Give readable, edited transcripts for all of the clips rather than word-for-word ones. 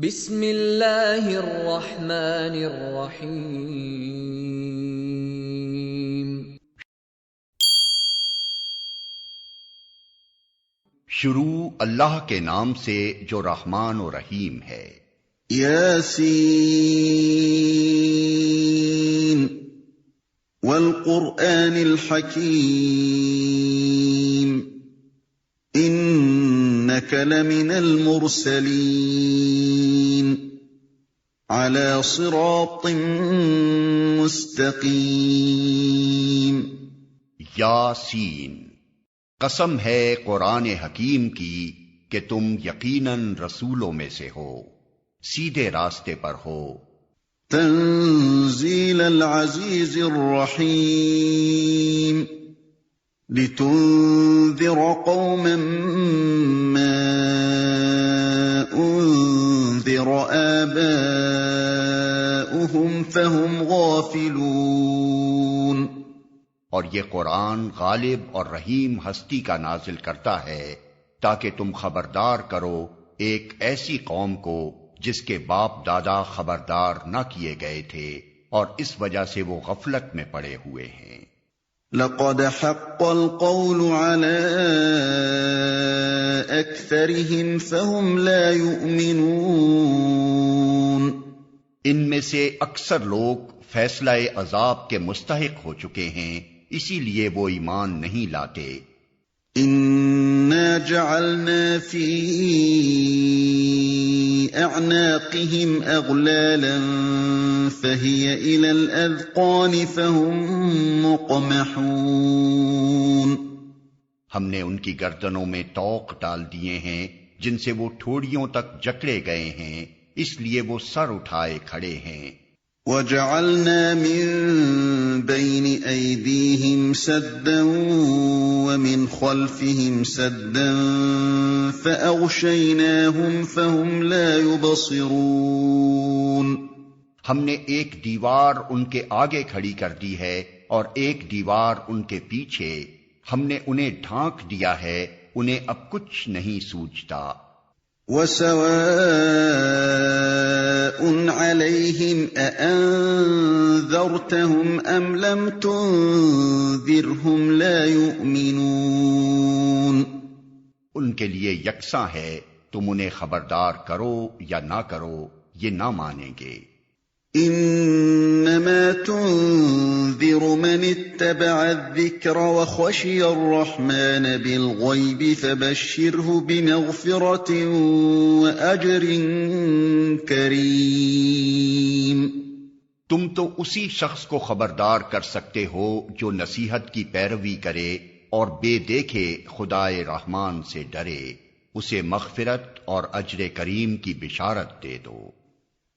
بسم اللہ الرحمن الرحیم۔ شروع اللہ کے نام سے جو رحمان و رحیم ہے۔ یاسین والقرآن الحکیم انک لمن المرسلین علی صراط مستقیم۔ یاسین، قسم ہے قرآن حکیم کی کہ تم یقیناً رسولوں میں سے ہو، سیدھے راستے پر ہو۔ تنزیل العزیز الرحیم لتنذر قوما ما انذر آباؤهم فهم غافلون۔ اور یہ قرآن غالب اور رحیم ہستی کا نازل کرتا ہے تاکہ تم خبردار کرو ایک ایسی قوم کو جس کے باپ دادا خبردار نہ کیے گئے تھے، اور اس وجہ سے وہ غفلت میں پڑے ہوئے ہیں۔ لقد حق القول على اکثرهم فهم لا يؤمنون۔ ان میں سے اکثر لوگ فیصلہ عذاب کے مستحق ہو چکے ہیں، اسی لیے وہ ایمان نہیں لاتے۔ انا جعلنا فی اعناقهم اغلالا فهي الى الاذقان فهم مقمحون۔ ہم نے ان کی گردنوں میں طوق ڈال دیے ہیں جن سے وہ ٹھوڑیوں تک جکڑے گئے ہیں، اس لیے وہ سر اٹھائے کھڑے ہیں۔ وَجَعَلْنَا مِن بَيْنِ أَيْدِيهِمْ سَدًّا وَمِنْ خَلْفِهِمْ سَدًّا فَأَغْشَيْنَاهُمْ فَهُمْ لَا يُبْصِرُونَ۔ ہم نے ایک دیوار ان کے آگے کھڑی کر دی ہے اور ایک دیوار ان کے پیچھے، ہم نے انہیں ڈھانک دیا ہے، انہیں اب کچھ نہیں سوجتا۔ وَسَوَاءٌ عَلَيْهِمْ أَأَنذَرْتَهُمْ أَمْ لَمْ تُنذِرْهُمْ لَا يُؤْمِنُونَ۔ ان کے لیے یکساں ہے، تم انہیں خبردار کرو یا نہ کرو، یہ نہ مانیں گے۔ انما تنذر من اتبع الذکر وخشی الرحمن بالغیب فبشره بمغفرة واجر کریم۔ تم تو اسی شخص کو خبردار کر سکتے ہو جو نصیحت کی پیروی کرے اور بے دیکھے خدائے رحمان سے ڈرے، اسے مغفرت اور اجر کریم کی بشارت دے دو۔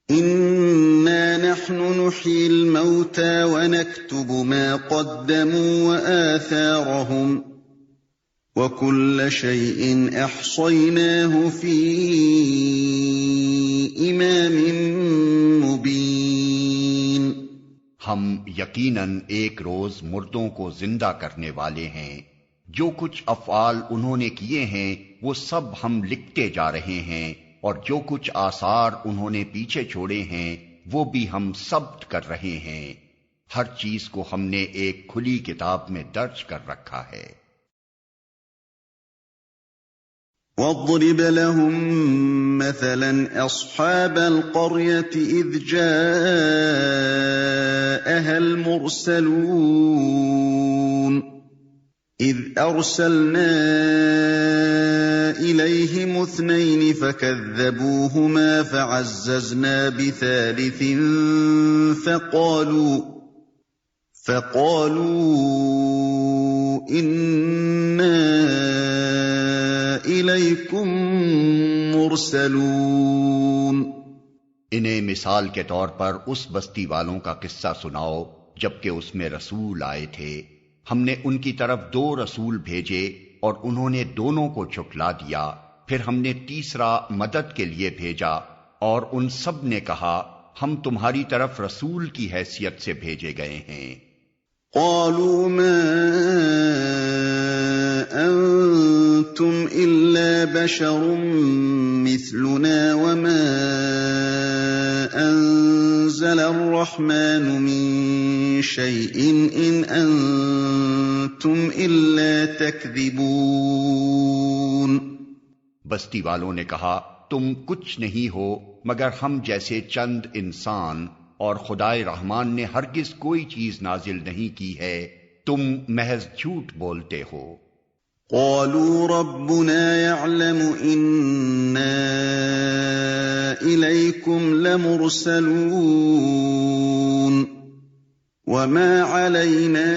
اِنَّا نَحْنُ نُحْيِي الْمَوْتَى وَنَكْتُبُ مَا قَدَّمُوا وَآثَارَهُمْ وَكُلَّ شَيْءٍ أَحْصَيْنَاهُ فِي إِمَامٍ مُبِينٍ۔ ہم یقیناً ایک روز مردوں کو زندہ کرنے والے ہیں، جو کچھ افعال انہوں نے کیے ہیں وہ سب ہم لکھتے جا رہے ہیں، اور جو کچھ آثار انہوں نے پیچھے چھوڑے ہیں وہ بھی ہم ثبت کر رہے ہیں۔ ہر چیز کو ہم نے ایک کھلی کتاب میں درج کر رکھا ہے۔ وَاضْرِبْ لَهُم مَّثَلًا أَصْحَابَ الْقَرْيَةِ إِذْ جَاءَهَا الْمُرْسَلُونَ إِذْ أَرْسَلْنَا إِلَيْهِمُ اثْنَيْنِ فَكَذَّبُوهُمَا فَعَزَّزْنَا بِثَالِثٍ فَقَالُوا إِنَّا إِلَيْكُمْ مُرْسَلُونَ۔ انہیں مثال کے طور پر اس بستی والوں کا قصہ سناؤ جبکہ اس میں رسول آئے تھے، ہم نے ان کی طرف 2 رسول بھیجے اور انہوں نے دونوں کو جھٹلا دیا، پھر ہم نے تیسرا مدد کے لیے بھیجا اور ان سب نے کہا ہم تمہاری طرف رسول کی حیثیت سے بھیجے گئے ہیں۔ قالوا ما انتم الا بشر مثلنا وما نزل الرحمن من شيء إن أنتم إلا تكذبون۔ بستی والوں نے کہا تم کچھ نہیں ہو مگر ہم جیسے چند انسان، اور خدائے رحمان نے ہرگز کوئی چیز نازل نہیں کی ہے، تم محض جھوٹ بولتے ہو۔ قالوا ربنا يعلم إنا إليكم لمرسلون وما علينا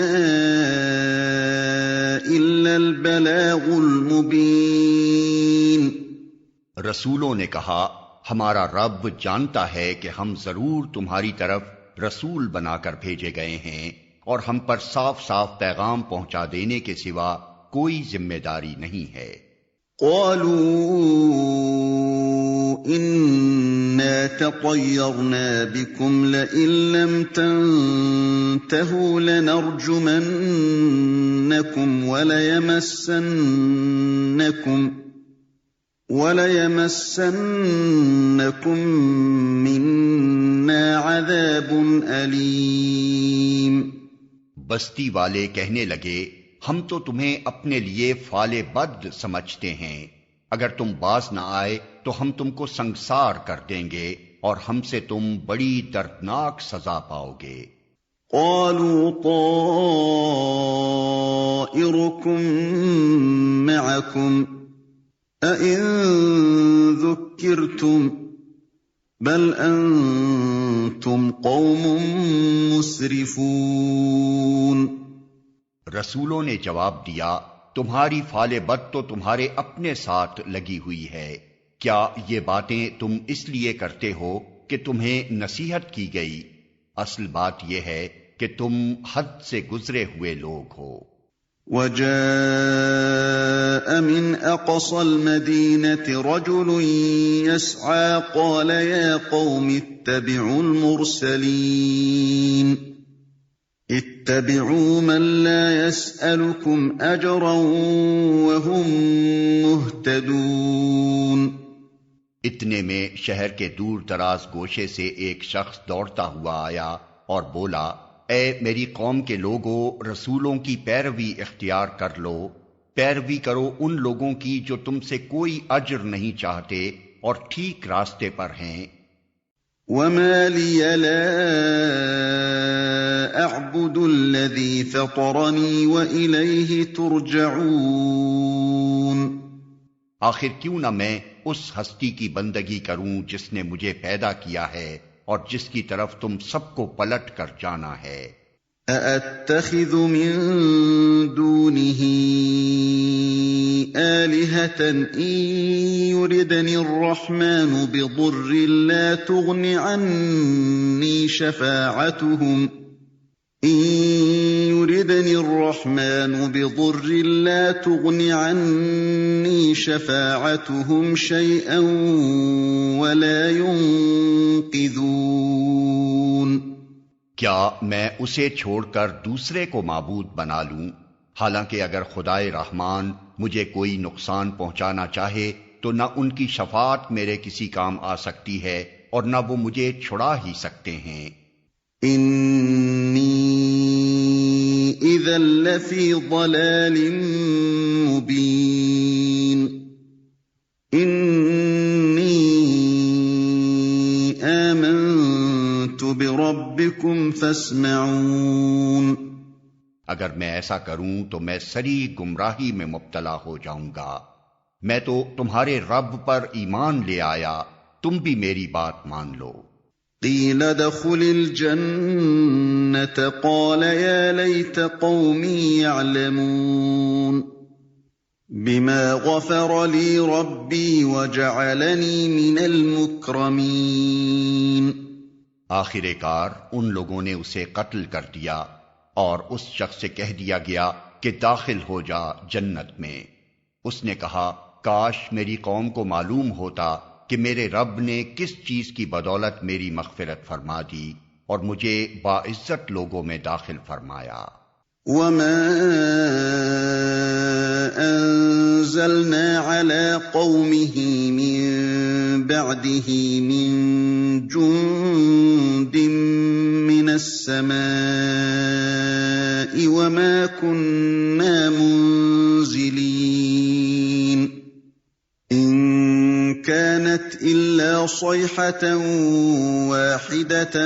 إلا البلاغ المبين۔ رسولوں نے کہا ہمارا رب جانتا ہے کہ ہم ضرور تمہاری طرف رسول بنا کر بھیجے گئے ہیں، اور ہم پر صاف صاف پیغام پہنچا دینے کے سوا کوئی ذمہ داری نہیں ہے۔ قالوا إنا تطيرنا بكم لئن لم تنتهوا لنرجمنكم وليمسنكم منا عذاب أليم۔ بستی والے کہنے لگے ہم تو تمہیں اپنے لیے فال بد سمجھتے ہیں، اگر تم باز نہ آئے تو ہم تم کو سنگسار کر دیں گے اور ہم سے تم بڑی دردناک سزا پاؤ گے۔ قالوا طائركم معكم أئن ذكرتم بل أنتم قوم مسرفون۔ رسولوں نے جواب دیا تمہاری فال بد تو تمہارے اپنے ساتھ لگی ہوئی ہے، کیا یہ باتیں تم اس لیے کرتے ہو کہ تمہیں نصیحت کی گئی؟ اصل بات یہ ہے کہ تم حد سے گزرے ہوئے لوگ ہو۔ وجاء من أقصى المدينة رجل يسعى قال يا قوم اتبعوا المرسلين اتبعوا من لا يسألكم أجرا وهم مهتدون۔ اتنے میں شہر کے دور دراز گوشے سے ایک شخص دوڑتا ہوا آیا اور بولا اے میری قوم کے لوگوں، رسولوں کی پیروی اختیار کر لو، پیروی کرو ان لوگوں کی جو تم سے کوئی اجر نہیں چاہتے اور ٹھیک راستے پر ہیں۔ وما لي لا أعبد الذي فطرني وإليه ترجعون۔ آخر کیوں نہ میں اس ہستی کی بندگی کروں جس نے مجھے پیدا کیا ہے اور جس کی طرف تم سب کو پلٹ کر جانا ہے۔ أأتخذ من دونه آلهة إن يردني الرحمن بضر لا تغن عني شفاعتهم إن يردني الرحمن بضر لا تغن عني شفاعتهم شيئا ولا ينقذون۔ کیا میں اسے چھوڑ کر دوسرے کو معبود بنا لوں؟ حالانکہ اگر خدائے رحمان مجھے کوئی نقصان پہنچانا چاہے تو نہ ان کی شفاعت میرے کسی کام آ سکتی ہے اور نہ وہ مجھے چھڑا ہی سکتے ہیں۔ انی اذا لفی ضلال مبین۔ انی آمنت بربکم فاسمعون۔ اگر میں ایسا کروں تو میں سری گمراہی میں مبتلا ہو جاؤں گا۔ میں تو تمہارے رب پر ایمان لے آیا، تم بھی میری بات مان لو۔ قیل ادخل الجنة قال یا لیت قومی یعلمون بما غفر لی ربی وجعلنی من المکرمین۔ آخر کار ان لوگوں نے اسے قتل کر دیا اور اس شخص سے کہہ دیا گیا کہ داخل ہو جا جنت میں۔ اس نے کہا کاش میری قوم کو معلوم ہوتا کہ میرے رب نے کس چیز کی بدولت میری مغفرت فرما دی اور مجھے باعزت لوگوں میں داخل فرمایا۔ وما انزلنا على قومه من بعده من جند السماء وما كنا منزلين إن كانت إلا صيحة واحدة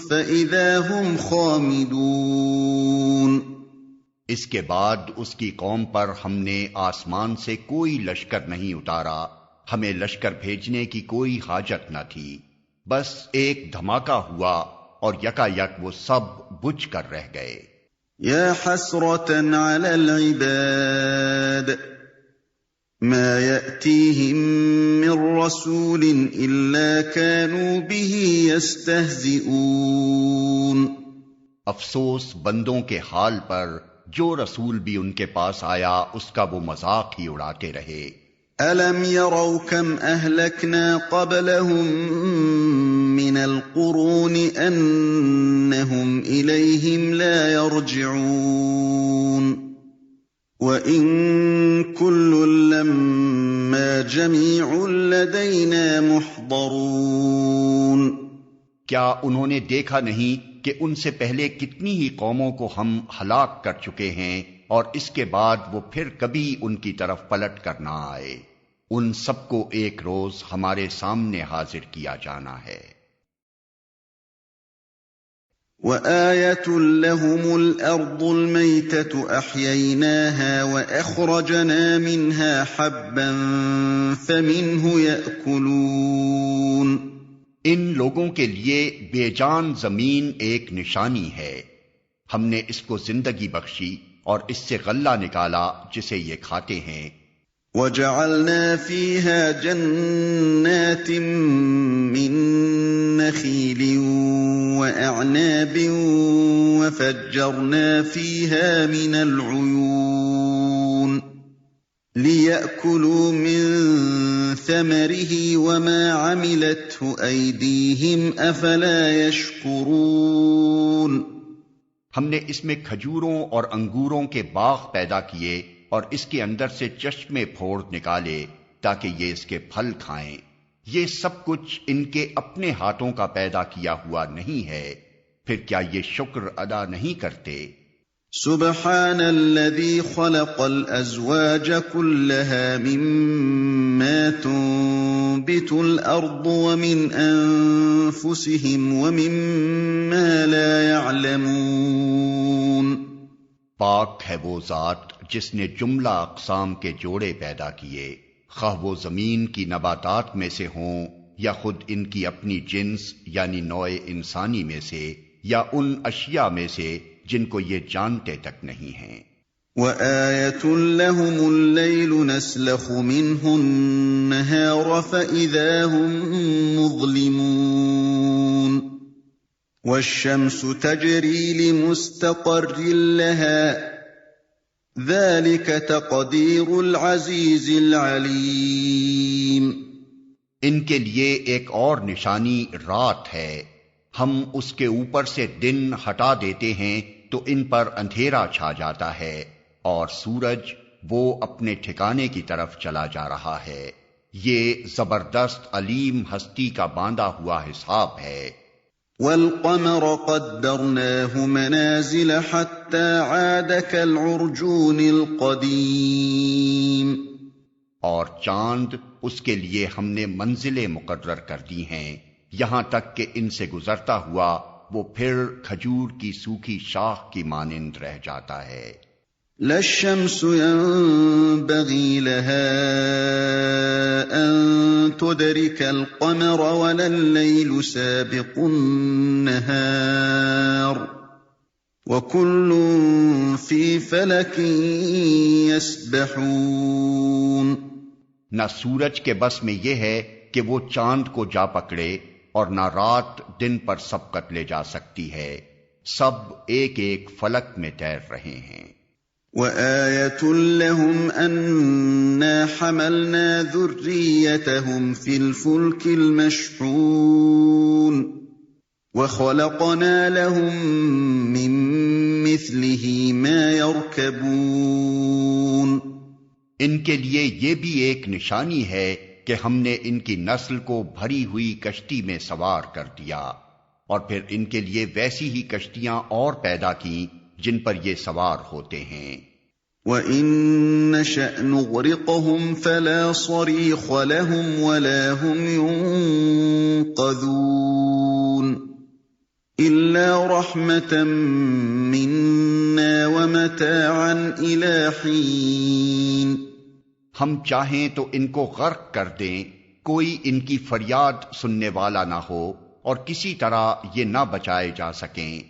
فإذا هم خامدون۔ اس کے بعد اس کی قوم پر ہم نے آسمان سے کوئی لشکر نہیں اتارا، ہمیں لشکر بھیجنے کی کوئی حاجت نہ تھی، بس ایک دھماکہ ہوا اور یکا یک وہ سب بجھ کر رہ گئے۔ یا حسرة علی العباد ما يأتيهم من رسول إلا كانوا به يستهزئون۔ افسوس بندوں کے حال پر، جو رسول بھی ان کے پاس آیا اس کا وہ مذاق ہی اڑاتے رہے۔ أَلَمْ يَرَوْا كَمْ أَهْلَكْنَا قَبْلَهُمْ مِنَ الْقُرُونِ أَنَّهُمْ إِلَيْهِمْ لَا يَرْجِعُونَ وَإِن كُلٌّ لَّمَّا جَمِيعٌ لَّدَيْنَا مُحْضَرُونَ۔ کیا انہوں نے دیکھا نہیں کہ ان سے پہلے کتنی ہی قوموں کو ہم ہلاک کر چکے ہیں، اور اس کے بعد وہ پھر کبھی ان کی طرف پلٹ کر نہ آئے، ان سب کو ایک روز ہمارے سامنے حاضر کیا جانا ہے۔ وَآيَةٌ لَّهُمُ الْأَرْضُ الْمَيْتَةُ أَحْيَيْنَاهَا وَأَخْرَجْنَا مِنْهَا حَبًّا فَمِنْهُ يَأْكُلُونَ۔ ان لوگوں کے لیے بے جان زمین ایک نشانی ہے، ہم نے اس کو زندگی بخشی اور اس سے غلہ نکالا جسے یہ کھاتے ہیں۔ وَجَعَلْنَا فِيهَا جَنَّاتٍ مِّن نَّخِيلٍ وَأَعْنَابٍ وَفَجَّرْنَا فِيهَا مِنَ الْعُيُونِ لِيَأْكُلُوا مِن ثَمَرِهِ وَمَا عَمِلَتْهُ أَيْدِيهِمْ أَفَلَا يَشْكُرُونَ۔ ہم نے اس میں کھجوروں اور انگوروں کے باغ پیدا کیے اور اس کے اندر سے چشمے پھوڑ نکالے تاکہ یہ اس کے پھل کھائیں، یہ سب کچھ ان کے اپنے ہاتھوں کا پیدا کیا ہوا نہیں ہے، پھر کیا یہ شکر ادا نہیں کرتے؟ سبحان الذي خلق الأزواج كلها مما تنبت الأرض ومن أنفسهم ومما لا يعلمون۔ پاک ہے وہ ذات جس نے جملہ اقسام کے جوڑے پیدا کیے، خواہ وہ زمین کی نباتات میں سے ہوں یا خود ان کی اپنی جنس یعنی نوع انسانی میں سے، یا ان اشیاء میں سے جن کو یہ جانتے تک نہیں ہیں۔ وَآيَةٌ لَّهُمُ اللَّيْلُ نَسْلَخُ مِنْهُ النَّهَارَ فَإِذَا هُم مُّظْلِمُونَ وَالشَّمْسُ تَجْرِي لِمُسْتَقَرٍّ لَّهَا ذَلِكَ تَقْدِيرُ الْعَزِيزِ الْعَلِيمِ۔ ان کے لیے ایک اور نشانی رات ہے، ہم اس کے اوپر سے دن ہٹا دیتے ہیں تو ان پر اندھیرا چھا جاتا ہے، اور سورج وہ اپنے ٹھکانے کی طرف چلا جا رہا ہے، یہ زبردست علیم ہستی کا باندھا ہوا حساب ہے۔ وَالْقَمَرَ قَدَّرْنَاهُ مَنَازِلَ حَتَّى عَادَ كَالْعُرْجُونِ الْقَدِيمِ۔ اور چاند اس کے لیے ہم نے منزلیں مقرر کر دی ہیں، یہاں تک کہ ان سے گزرتا ہوا وہ پھر کھجور کی سوکھی شاخ کی مانند رہ جاتا ہے۔ لا الشمس ينبغي لها أن تدرك القمر ولا الليل سابق النهار وكل في فلك يسبحون۔ نہ سورج کے بس میں یہ ہے کہ وہ چاند کو جا پکڑے، اور نہ رات دن پر سبقت لے جا سکتی ہے، سب ایک ایک فلک میں تیر رہے ہیں۔ وَآيَةٌ لَّهُمْ أَنَّا حَمَلْنَا ذُرِّيَّتَهُمْ فِي الْفُلْكِ الْمَشْحُونِ وَخَلَقْنَا لَهُم مِّن مِّثْلِهِ مَا يَرْكَبُونَ۔ ان کے لیے یہ بھی ایک نشانی ہے کہ ہم نے ان کی نسل کو بھری ہوئی کشتی میں سوار کر دیا، اور پھر ان کے لیے ویسی ہی کشتیاں اور پیدا کیں جن پر یہ سوار ہوتے ہیں۔ وَإِن نَّشَأْ نُغْرِقْهُمْ فَلَا صَرِيخَ لَهُمْ وَلَا هُمْ يُنقَذُونَ إِلَّا رَحْمَةً مِنَّا وَمَتَاعًا إِلَىٰ حِينٍ۔ ہم چاہیں تو ان کو غرق کر دیں، کوئی ان کی فریاد سننے والا نہ ہو اور کسی طرح یہ نہ بچائے جا سکیں،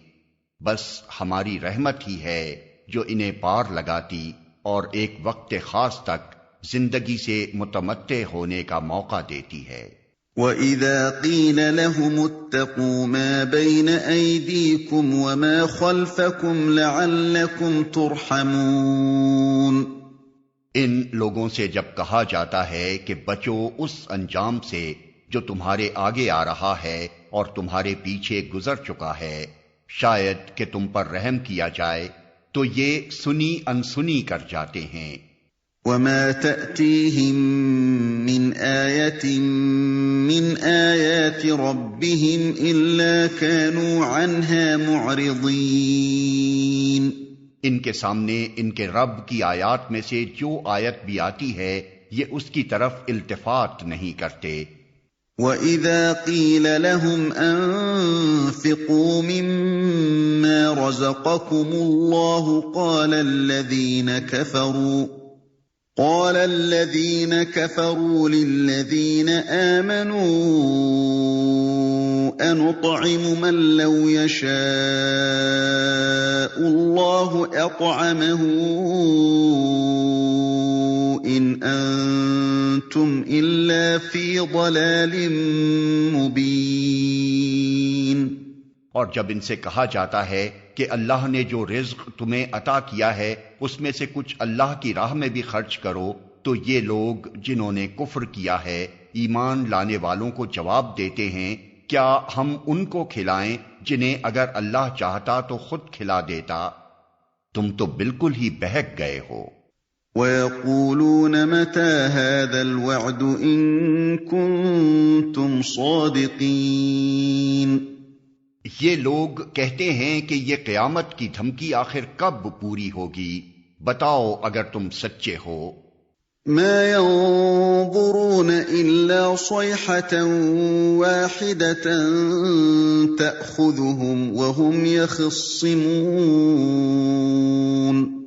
بس ہماری رحمت ہی ہے جو انہیں پار لگاتی اور ایک وقت خاص تک زندگی سے متمتع ہونے کا موقع دیتی ہے۔ وَإِذَا قِيلَ لَهُمُ اتَّقُوا مَا بَيْنَ أَيْدِيكُمْ وَمَا خَلْفَكُمْ لَعَلَّكُمْ تُرْحَمُونَ۔ ان لوگوں سے جب کہا جاتا ہے کہ بچو اس انجام سے جو تمہارے آگے آ رہا ہے اور تمہارے پیچھے گزر چکا ہے، شاید کہ تم پر رحم کیا جائے، تو یہ سنی انسنی کر جاتے ہیں۔ وَمَا تَأْتِيهِم مِّنْ آيَةٍ مِّنْ آيَاتِ رَبِّهِمْ إِلَّا كَانُوا عَنْهَا مُعْرِضِينَ۔ ان کے سامنے ان کے رب کی آیات میں سے جو آیت بھی آتی ہے یہ اس کی طرف التفات نہیں کرتے۔ وَإِذَا قِيلَ لَهُمْ أَنفِقُوا مِمَّا رَزَقَكُمُ اللَّهُ قَالَ الَّذِينَ كَفَرُوا لِلَّذِينَ آمَنُوا أَنُطْعِمُ مَن لَّوْ يَشَاءُ اللَّهُ أَطْعَمَهُ إِنْ أَنتُمْ إِلَّا فِي ضَلَالٍ مُّبِينٍ۔ اور جب ان سے کہا جاتا ہے کہ اللہ نے جو رزق تمہیں عطا کیا ہے اس میں سے کچھ اللہ کی راہ میں بھی خرچ کرو، تو یہ لوگ جنہوں نے کفر کیا ہے ایمان لانے والوں کو جواب دیتے ہیں، کیا ہم ان کو کھلائیں جنہیں اگر اللہ چاہتا تو خود کھلا دیتا؟ تم تو بالکل ہی بہک گئے ہو۔ وَيَقُولُونَ مَتَىٰ هَٰذَا الْوَعْدُ إِن كُنتُمْ صَادِقِينَ۔ یہ لوگ کہتے ہیں کہ یہ قیامت کی دھمکی آخر کب پوری ہوگی، بتاؤ اگر تم سچے ہو۔ مَا يَنظُرُونَ إِلَّا صَيْحَةً وَاحِدَةً تَأْخُذُهُمْ وَهُمْ يَخِصِّمُونَ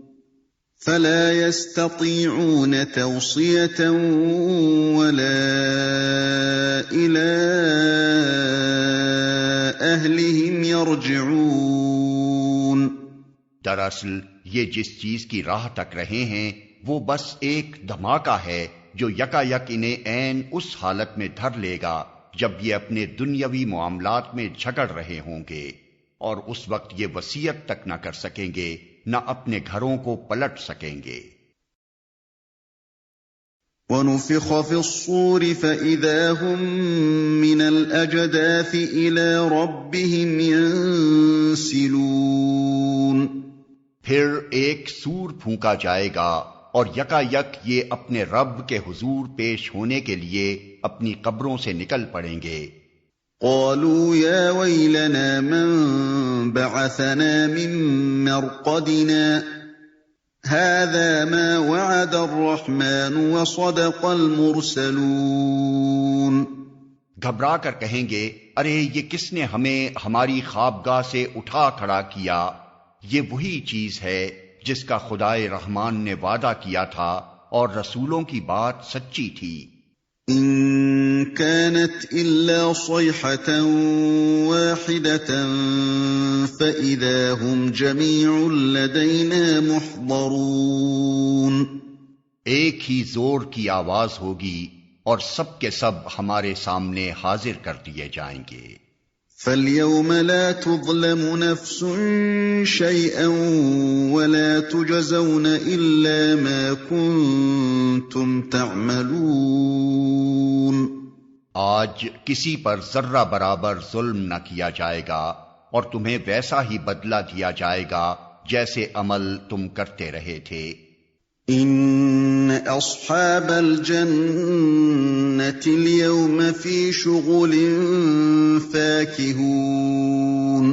فَلَا يَسْتَطِيعُونَ تَوْصِيَةً وَلَا إِلَىٰ أَهْلِهِمْ يَرْجِعُونَ۔ دراصل یہ جس چیز کی راہ تک رہے ہیں وہ بس ایک دھماکہ ہے جو یکا یک انہیں عین اس حالت میں دھر لے گا جب یہ اپنے دنیاوی معاملات میں جھگڑ رہے ہوں گے، اور اس وقت یہ وصیت تک نہ کر سکیں گے، نہ اپنے گھروں کو پلٹ سکیں گے۔ وَنُفِخَ فِي الصُّورِ فَإِذَا هُم مِّنَ الْأَجْدَاثِ إِلَىٰ رَبِّهِمْ يَنسِلُونَ۔ پھر ایک سور پھونکا جائے گا اور یکا یک یہ اپنے رب کے حضور پیش ہونے کے لیے اپنی قبروں سے نکل پڑیں گے۔ قالوا يا ويلنا من بعثنا من مرقدنا هذا ما وعد الرحمن وصدق المرسلون۔ گھبرا کر کہیں گے، ارے یہ کس نے ہمیں ہماری خوابگاہ سے اٹھا کھڑا کیا؟ یہ وہی چیز ہے جس کا خدائے رحمان نے وعدہ کیا تھا اور رسولوں کی بات سچی تھی۔ ان كانت الا صيحة واحدة فاذا هم جميع لدينا محضرون۔ ایک ہی زور کی آواز ہوگی اور سب کے سب ہمارے سامنے حاضر کر دیے جائیں گے۔ فَالْيَوْمَ لَا تُظْلَمُ نَفْسٌ شَيْئًا وَلَا تُجْزَوْنَ إِلَّا مَا كُنتُمْ تَعْمَلُونَ۔ آج کسی پر ذرہ برابر ظلم نہ کیا جائے گا اور تمہیں ویسا ہی بدلہ دیا جائے گا جیسے عمل تم کرتے رہے تھے۔ ان اصحاب الجنة اليوم في شغل فاكهون۔ فَاكِهُونَ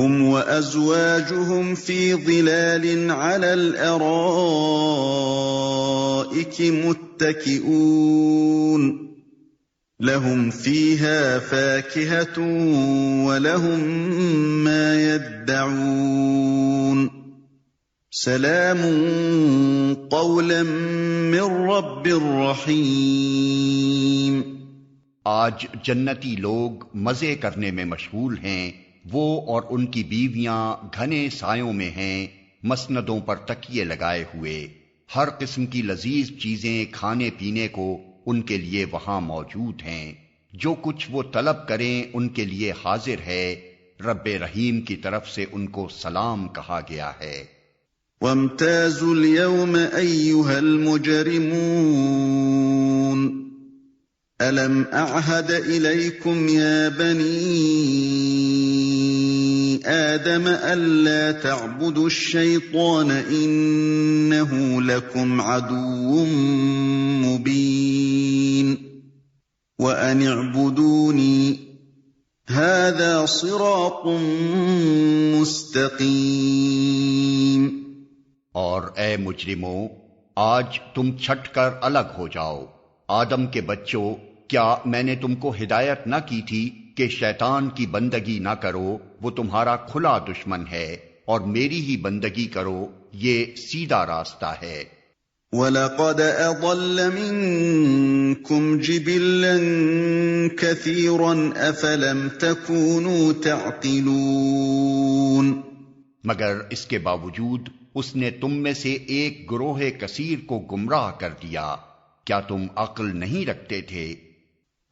هُمْ وَأَزْوَاجُهُمْ فِي ظِلَالٍ عَلَى الْأَرَائِكِ مُتَّكِئُونَ لَهُمْ فِيهَا فَاكِهَةٌ وَلَهُمْ مَا يَدَّعُونَ سَلَامٌ قَوْلًا مِّن رَّبٍّ رَّحِيمٍ۔ آج جنتی لوگ مزے کرنے میں مشغول ہیں، وہ اور ان کی بیویاں گھنے سایوں میں ہیں، مسندوں پر تکیے لگائے ہوئے، ہر قسم کی لذیذ چیزیں کھانے پینے کو ان کے لیے وہاں موجود ہیں، جو کچھ وہ طلب کریں ان کے لیے حاضر ہے، رب رحیم کی طرف سے ان کو سلام کہا گیا ہے۔ وَامْتَازُوا الْيَوْمَ أَيُّهَا الْمُجْرِمُونَ أَلَمْ أَعْهَدْ إِلَيْكُمْ يَا بَنِي آدَمَ أَلَّا تَعْبُدُوا الشَّيْطَانَ إِنَّهُ لَكُمْ عَدُوٌّ مُّبِينٌ وَأَنِ اعْبُدُونِي هَذَا صِرَاطٌ مُّسْتَقِيمٌ۔ اور اے مجرموں، آج تم چھٹ کر الگ ہو جاؤ۔ آدم کے بچوں، کیا میں نے تم کو ہدایت نہ کی تھی کہ شیطان کی بندگی نہ کرو، وہ تمہارا کھلا دشمن ہے، اور میری ہی بندگی کرو، یہ سیدھا راستہ ہے۔ وَلَقَدْ أَضَلَّ مِنكُمْ جِبِلًّا كَثِيرًا أَفَلَمْ تَكُونُوا تَعْقِلُونَ۔ مگر اس کے باوجود اس نے تم میں سے ایک گروہ کثیر کو گمراہ کر دیا، کیا تم عقل نہیں رکھتے تھے؟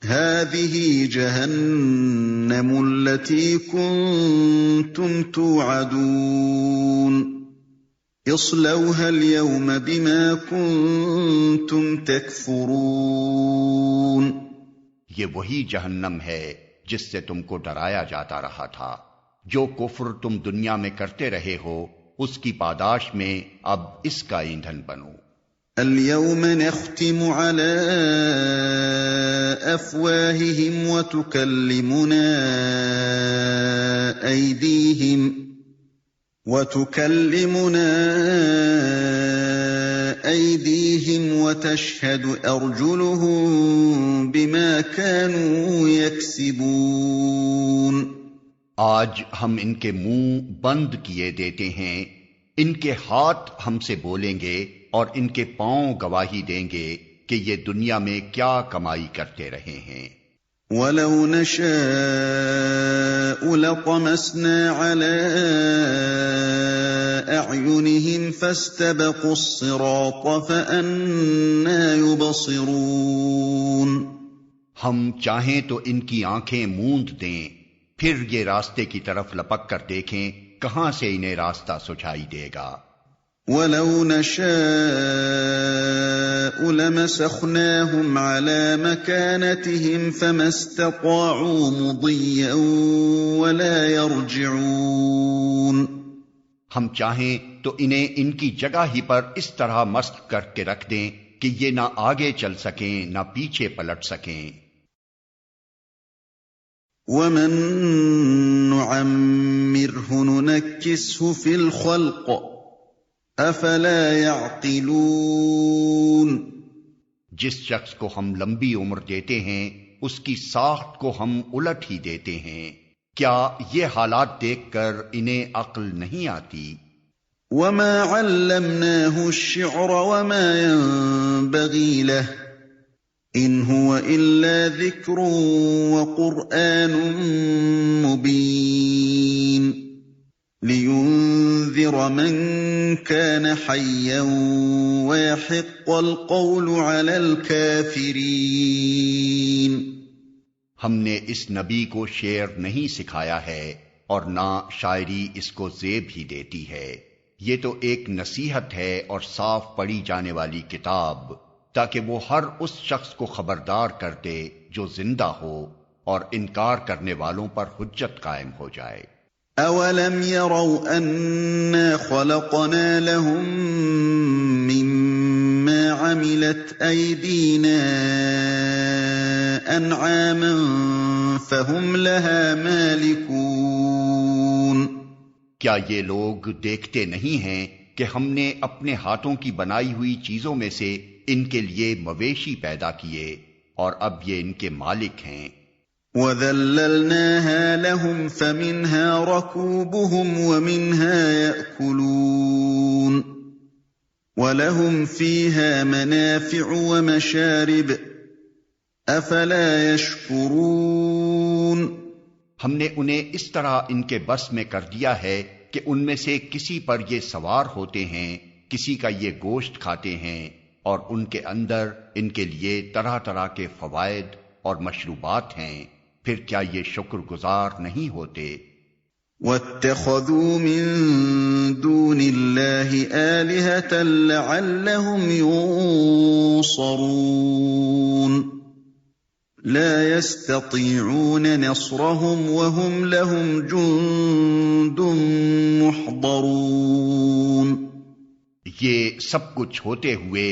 هَٰذِهِ جَهَنَّمُ الَّتِي كُنتُمْ تُوعَدُونَ اصْلَوْهَا الْيَوْمَ بِمَا كُنتُمْ تَكْفُرُونَ۔ یہ وہی جہنم ہے جس سے تم کو ڈرایا جاتا رہا تھا، جو کفر تم دنیا میں کرتے رہے ہو، اس کی پاداش میں اب اس کا ایندھن بنو۔ الْيَوْمَ نَخْتِمُ عَلَىٰ أَفْوَاهِهِمْ وَتُكَلِّمُنَا أَيْدِيهِمْ وَتَشْهَدُ أَرْجُلُهُم بِمَا كَانُوا يَكْسِبُونَ۔ آج ہم ان کے منہ بند کیے دیتے ہیں، ان کے ہاتھ ہم سے بولیں گے اور ان کے پاؤں گواہی دیں گے کہ یہ دنیا میں کیا کمائی کرتے رہے ہیں۔ وَلَوْ نَشَاءُ لَطَمَسْنَا عَلَىٰ أَعْيُنِهِمْ فَاسْتَبَقُوا الصِّرَاطَ فَأَنَّىٰ يُبْصِرُونَ۔ ہم چاہیں تو ان کی آنکھیں موند دیں، پھر یہ راستے کی طرف لپک کر دیکھیں، کہاں سے انہیں راستہ سجھائی دے گا۔ وَلَوْ نَشَاءُ لَمَسَخْنَاهُمْ عَلَىٰ مَكَانَتِهِمْ فَمَا اسْتَطَاعُوا مُضِيًّا وَلَا يَرْجِعُونَ۔ ہم چاہیں تو انہیں ان کی جگہ ہی پر اس طرح مست کر کے رکھ دیں کہ یہ نہ آگے چل سکیں نہ پیچھے پلٹ سکیں۔ وَمَن نُّعَمِّرْهُ نُنَكِّسْهُ فِي الْخَلْقِ أَفَلَا يَعْقِلُونَ۔ جس شخص کو ہم لمبی عمر دیتے ہیں اس کی ساخت کو ہم الٹ ہی دیتے ہیں، کیا یہ حالات دیکھ کر انہیں عقل نہیں آتی؟ وَمَا عَلَّمْنَاهُ الشِّعْرَ وَمَا يَنبَغِي لَهُ إِنْ هُوَ إِلَّا ذِكْرٌ وَقُرْآنٌ مُّبِينٌ لِيُنذِرَ مَن كَانَ حَيًّا وَيَحِقَّ الْقَوْلُ عَلَى الْكَافِرِينَ۔ ہم نے اس نبی کو شعر نہیں سکھایا ہے اور نہ شاعری اس کو زیب ہی دیتی ہے، یہ تو ایک نصیحت ہے اور صاف پڑھی جانے والی کتاب، تاکہ وہ ہر اس شخص کو خبردار کر دے جو زندہ ہو، اور انکار کرنے والوں پر حجت قائم ہو جائے۔ أَوَلَمْ يَرَوْا أَنَّا خَلَقْنَا لَهُم مِّمَّا عَمِلَتْ أَيْدِينَا أَنْعَامًا فهم لها مالكون کیا یہ لوگ دیکھتے نہیں ہیں کہ ہم نے اپنے ہاتھوں کی بنائی ہوئی چیزوں میں سے ان کے لیے مویشی پیدا کیے اور اب یہ ان کے مالک ہیں۔ وَذَلَّلْنَاهَا لَهُمْ فَمِنْهَا رَكُوبُهُمْ وَمِنْهَا يَأْكُلُونَ وَلَهُمْ فِيهَا مَنَافِعُ وَمَشَارِبُ أَفَلَا يَشْكُرُونَ ہم نے انہیں اس طرح ان کے بس میں کر دیا ہے کہ ان میں سے کسی پر یہ سوار ہوتے ہیں، کسی کا یہ گوشت کھاتے ہیں، اور ان کے اندر ان کے لیے طرح طرح کے فوائد اور مشروبات ہیں، پھر کیا یہ شکر گزار نہیں ہوتے؟ وَاتَّخَذُوا مِن دُونِ اللَّهِ آلِهَةً لَعَلَّهُمْ يُنصَرُونَ لَا يَسْتَطِيعُونَ نَصْرَهُمْ وَهُمْ لَهُمْ جُندٌ مُحْضَرُونَ یہ سب کچھ ہوتے ہوئے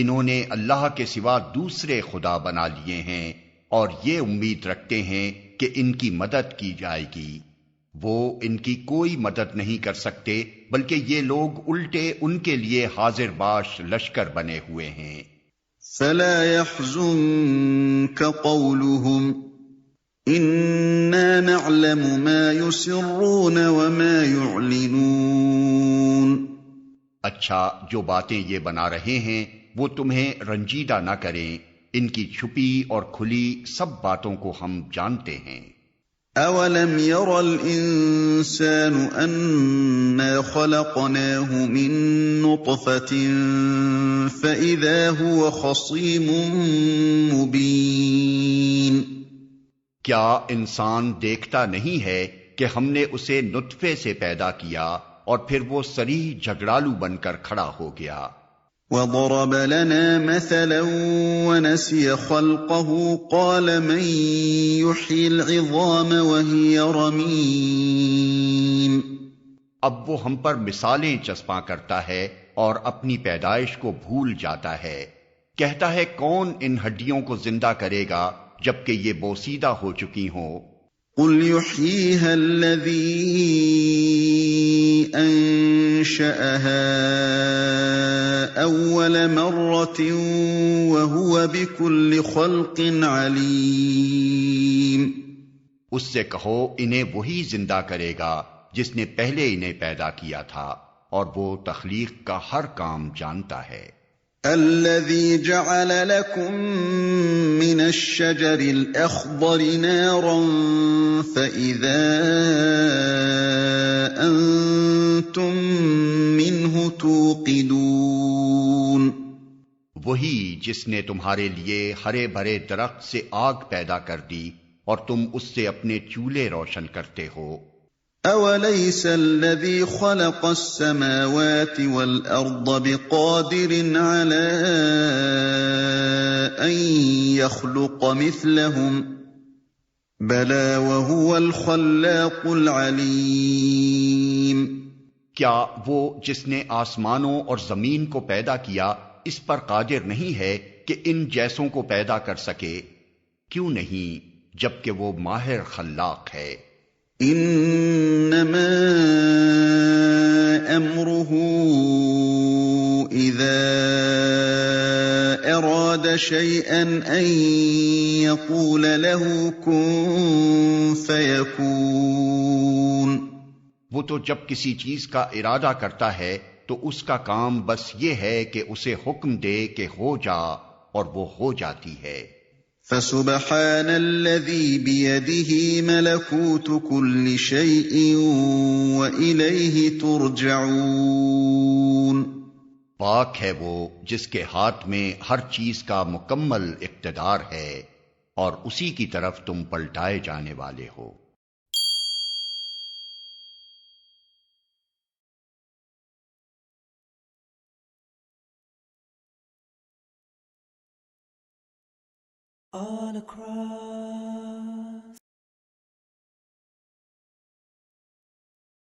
انہوں نے اللہ کے سوا دوسرے خدا بنا لیے ہیں اور یہ امید رکھتے ہیں کہ ان کی مدد کی جائے گی، وہ ان کی کوئی مدد نہیں کر سکتے، بلکہ یہ لوگ الٹے ان کے لیے حاضر باش لشکر بنے ہوئے ہیں۔ فَلَا يَحْزُنكَ قَوْلُهُمْ إِنَّا نَعْلَمُ مَا يُسِرُّونَ وَمَا يُعْلِنُونَ اچھا، جو باتیں یہ بنا رہے ہیں وہ تمہیں رنجیدہ نہ کریں، ان کی چھپی اور کھلی سب باتوں کو ہم جانتے ہیں۔ أَوَلَمْ يَرَ الْإِنسَانُ أَنَّا خَلَقْنَاهُ مِن نُّطْفَةٍ فَإِذَا هُوَ خَصِيمٌ مُّبِينٌ کیا انسان دیکھتا نہیں ہے کہ ہم نے اسے نطفے سے پیدا کیا اور پھر وہ صریح جھگڑالو بن کر کھڑا ہو گیا۔ وَضَرَبَ لَنَا مَثَلًا وَنَسِيَ خَلْقَهُ قَالَ مَن يُحْيِي الْعِظَامَ وَهِيَ رَمِيمٌ اب وہ ہم پر مثالیں چسپاں کرتا ہے اور اپنی پیدائش کو بھول جاتا ہے، کہتا ہے کون ان ہڈیوں کو زندہ کرے گا جبکہ یہ بوسیدہ ہو چکی ہوں؟ قُلْ يُحْيِيهَا الَّذِي أَنشَأَهَا أَوَّلَ مَرَّةٍ وَهُوَ بِكُلِّ خَلْقٍ عَلِيمٌ اس سے کہو انہیں وہی زندہ کرے گا جس نے پہلے انہیں پیدا کیا تھا، اور وہ تخلیق کا ہر کام جانتا ہے۔ الَّذِي جَعَلَ لَكُم مِّنَ الشَّجَرِ الْأَخْضَرِ نَارًا فَإِذَا أَنتُم مِّنْهُ تُوقِدُونَ وہی جس نے تمہارے لیے ہرے بھرے درخت سے آگ پیدا کر دی اور تم اس سے اپنے چولہے روشن کرتے ہو۔ أَوَلَيْسَ الَّذِي خَلَقَ السَّمَاوَاتِ وَالْأَرْضَ بِقَادِرٍ عَلَىٰ أَن يَخْلُقَ مِثْلَهُم بَلَىٰ وَهُوَ الْخَلَّاقُ الْعَلِيمُ کیا وہ جس نے آسمانوں اور زمین کو پیدا کیا اس پر قادر نہیں ہے کہ ان جیسوں کو پیدا کر سکے؟ کیوں نہیں، جبکہ وہ ماہر خلاق ہے۔ انما امره اذا اراد شيئا ان يقول له كن فيكون وہ تو جب کسی چیز کا ارادہ کرتا ہے تو اس کا کام بس یہ ہے کہ اسے حکم دے کہ ہو جا، اور وہ ہو جاتی ہے۔ فسبحان الذي بيده ملكوت كل شيء وإليه ترجعون پاک ہے وہ جس کے ہاتھ میں ہر چیز کا مکمل اقتدار ہے اور اسی کی طرف تم پلٹائے جانے والے ہو۔ All across